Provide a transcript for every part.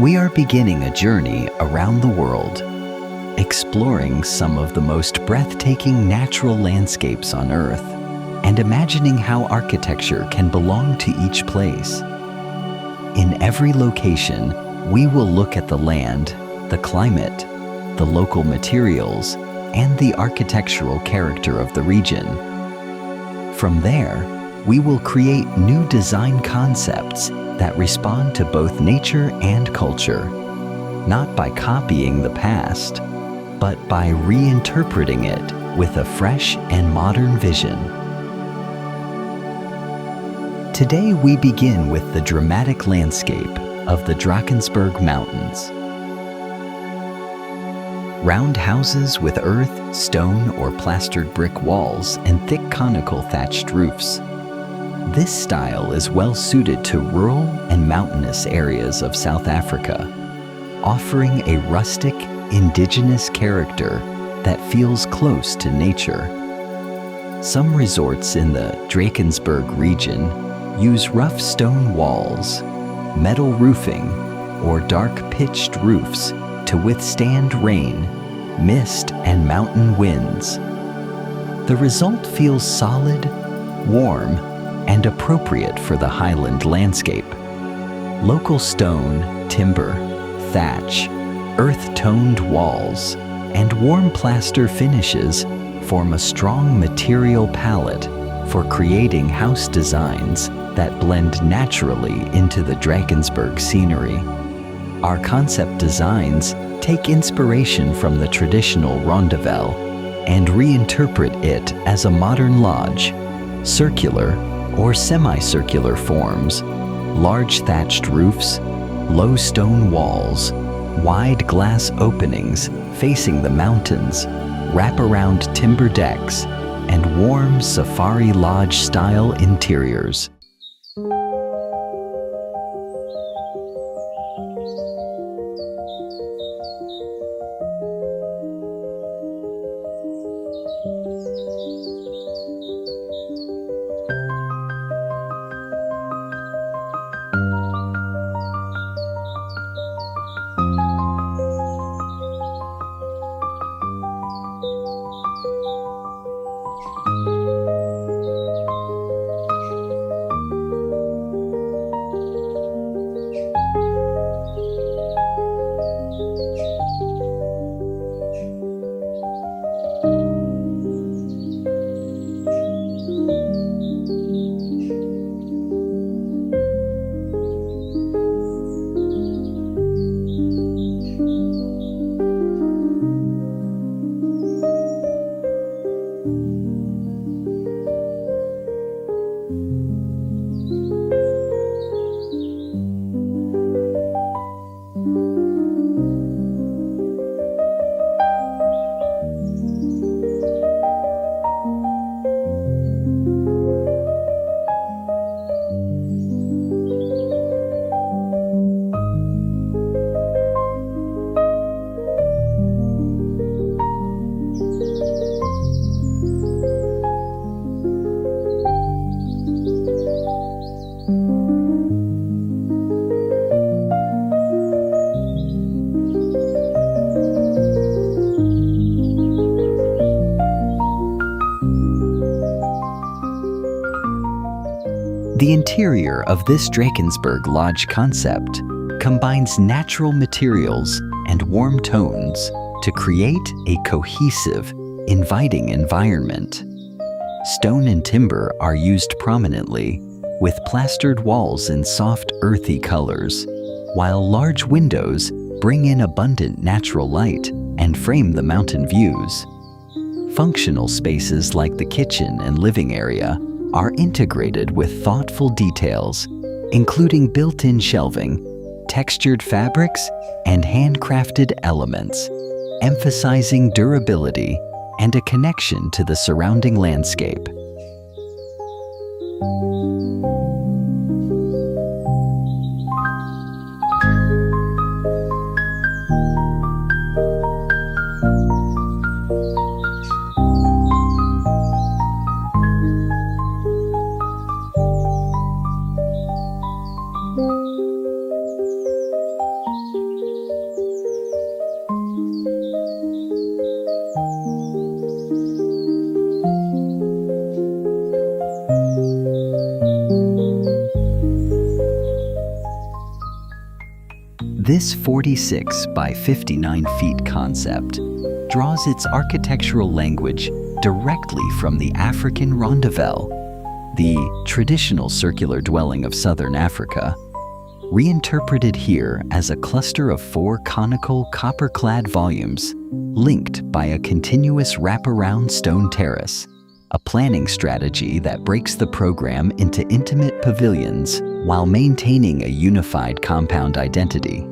We are beginning a journey around the world, exploring some of the most breathtaking natural landscapes on Earth and imagining how architecture can belong to each place. In every location, we will look at the land, the climate, the local materials, and the architectural character of the region. From there, we will create new design concepts that respond to both nature and culture, not by copying the past, but by reinterpreting it with a fresh and modern vision. Today we begin with the dramatic landscape of the Drakensberg Mountains. Round houses with earth, stone, or plastered brick walls and thick conical thatched roofs. This style is well suited to rural and mountainous areas of South Africa, offering a rustic, indigenous character that feels close to nature. Some resorts in the Drakensberg region use rough stone walls, metal roofing, or dark pitched roofs to withstand rain, mist, and mountain winds. The result feels solid, warm, and appropriate for the highland landscape. Local stone, timber, thatch, earth-toned walls, and warm plaster finishes form a strong material palette for creating house designs that blend naturally into the Drakensberg scenery. Our concept designs take inspiration from the traditional Rondavel and reinterpret it as a modern lodge, circular or semicircular forms, large thatched roofs, low stone walls, wide glass openings facing the mountains, wraparound timber decks, and warm safari lodge-style interiors. The interior of this Drakensberg Lodge concept combines natural materials and warm tones to create a cohesive, inviting environment. Stone and timber are used prominently, with plastered walls in soft, earthy colors, while large windows bring in abundant natural light and frame the mountain views. Functional spaces like the kitchen and living area are integrated with thoughtful details, including built-in shelving, textured fabrics, and handcrafted elements, emphasizing durability and a connection to the surrounding landscape. This 46 by 59 feet concept draws its architectural language directly from the African Rondavel, the traditional circular dwelling of southern Africa, reinterpreted here as a cluster of 4 conical copper-clad volumes linked by a continuous wraparound stone terrace, a planning strategy that breaks the program into intimate pavilions while maintaining a unified compound identity.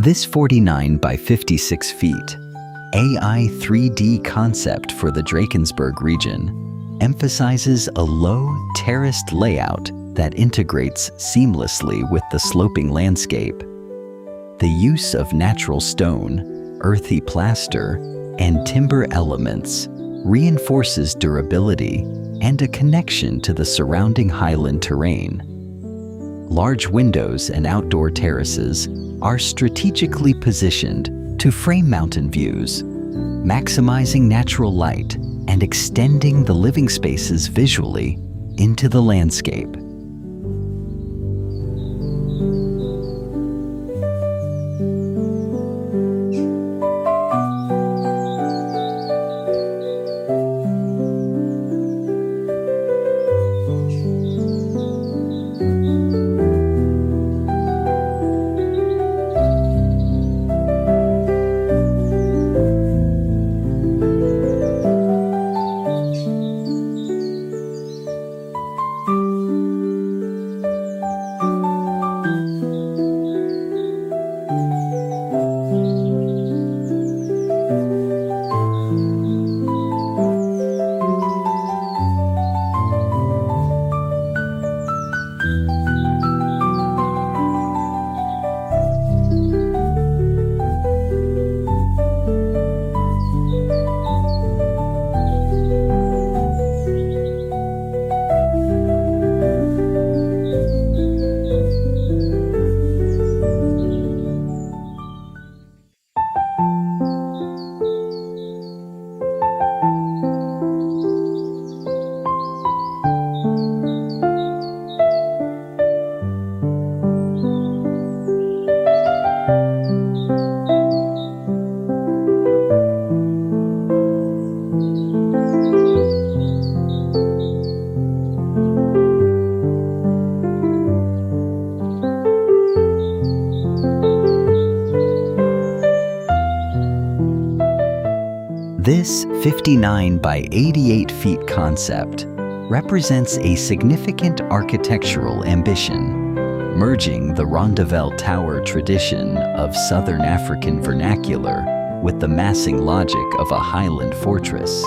This 49 by 56 feet AI 3D concept for the Drakensberg region emphasizes a low, terraced layout that integrates seamlessly with the sloping landscape. The use of natural stone, earthy plaster, and timber elements reinforces durability and a connection to the surrounding highland terrain. Large windows and outdoor terraces are strategically positioned to frame mountain views, maximizing natural light and extending the living spaces visually into the landscape. This 59 by 88 feet concept represents a significant architectural ambition, merging the Rondavel Tower tradition of Southern African vernacular with the massing logic of a highland fortress,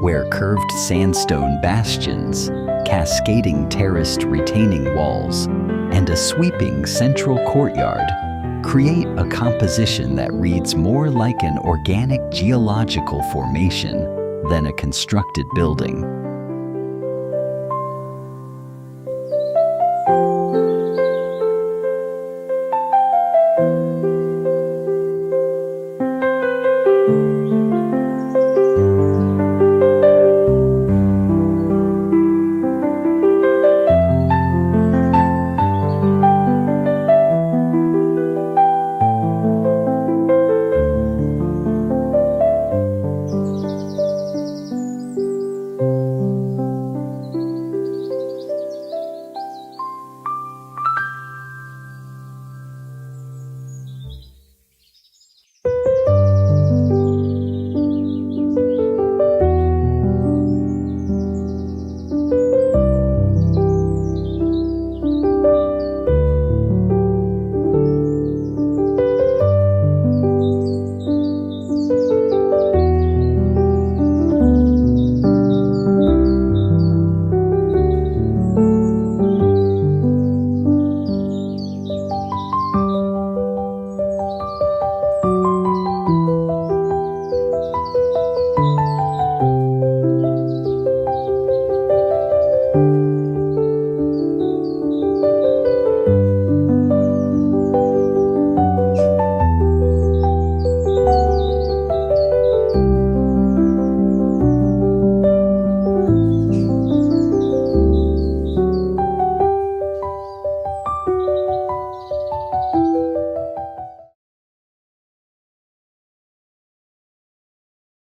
where curved sandstone bastions, cascading terraced retaining walls, and a sweeping central courtyard create a composition that reads more like an organic geological formation than a constructed building.